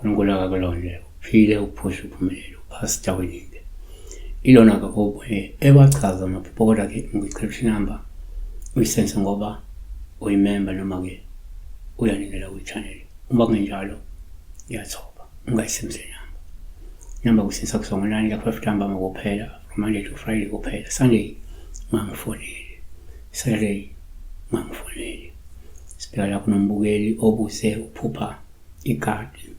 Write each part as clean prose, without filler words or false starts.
uNkulunkulu akakulondle uphile uphushe uphumelele uphasta winning. Ilona-ke obuye ebachaza amaphupho, kodwa-ke ngichitha inamba uyisense ngoba uyimemba noma-ke uyanikela kwi-channel. Uma kungenjalo ngiyathoba ungayisemse namba kusensa kusongelani ka-5 ntambama kuphela, from Monday to Friday kuphela. Sunday ungangifoneli, Saturday ungangifoneli. Sibheka lapho nombukeli obuze uphupha ikati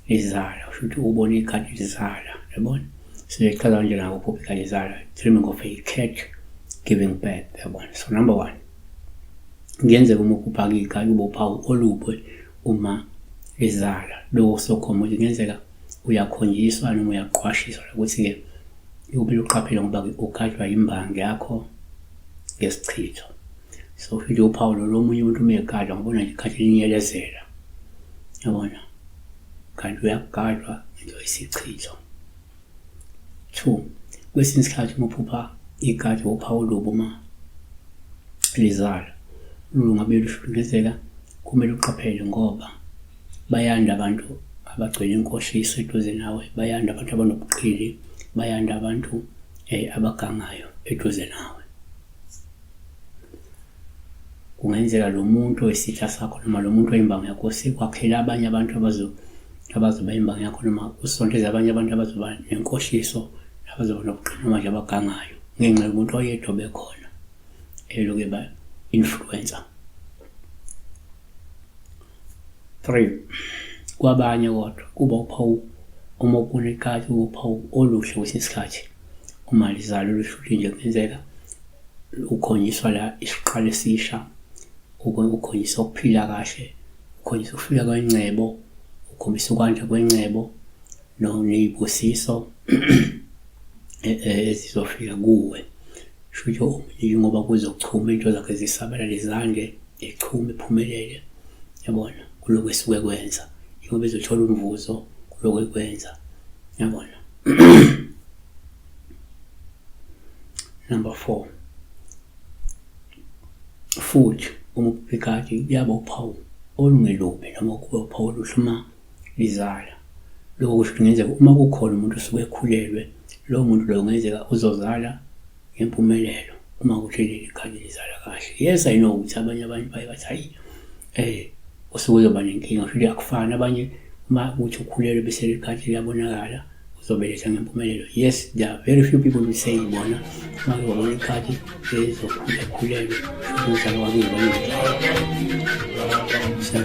lizala, ushuthi ubona ikati lizala, yabona? Sichaza kanjena uphupha ikati lizala, dreaming of a cat giving birth, yabona? So number 1, ngiyenzeka uma uphupha ikati ubophawu olubwe uma lizala. Lokho sokhoma ukuthi ngenzeka uyakhonjiswa noma uyaqwashiswa ukuthi-ke ubile uqaphele ngoba ugadwa imbangi yakho ngesichitho. So futhi uphawu lo omunye umuntu uma egadwa ngibona nje ikhathi linyelezela, yabona? Kanti uyagadwa ngento yesichitho. 2, kwesinye isikhathi uma uphupha ikati uphawu olubi uma lizala, lungabe lusho ngenzeka kumele uqaphele ngoba bayanda abantu abagcwele inkoshiso eduze nawe, bayanda abantu abanobuqili, bayanda abantu abagangayo eduze nawe. Kungenzeka lo muntu oyisitha sakho noma lo muntu oyimbangi yakho sikwakhela abanye abantu abazoba imbangi yakho, noma usonteze abanye abantu abazoba nenkoshiso, abazoba nobuqili noma nje abagangayo ngenxa yomuntu oyedwa bekhona eloke ba influencer. 3, kwabanye kodwa kuba uphawu uma ubona ikati uphawu oluhle kwesinye isikhathi uma lizala lushuthi nje kungenzeka ukhonyiswa la isiqalo esisha, ukhonyiswa ukuphila kahle, ukhonyiswa ukufika kwengcebo, ukhombisa ukwanda kwengcebo ney'busiso ezizofika kuwe. Shuthi omunye ngoba kuzochuma into zakhe zisabalale zande, ichume iphumelele, yabona? Kulokhu esuke kwenza ingoba ezothola umvuzo kulokhu ekwenza, yabona? Number 4, futhi uma uphupha ikati kuyaba uphawu olungelubi noma kube uphawu oluhle uma lizala. Lokho kusho kungenzeka uma kukhona umuntu osuke ekhulelwe, lowo muntu loyo kungenzeka uzozala ngempumelelo uma kuthi leli ikati lizala kahle. Yes, I know ukuthi abanye abantu baye bathi hayi usuke uzoba nenkinga, futhi akufani. Abanye uma kuthi ukhulelwe bese likati liyabonakala uzobeletha ngempumelelo. Yes, there are very few people who say bona uma ubona ikati ezokhulelwe uzala wakuzibona. So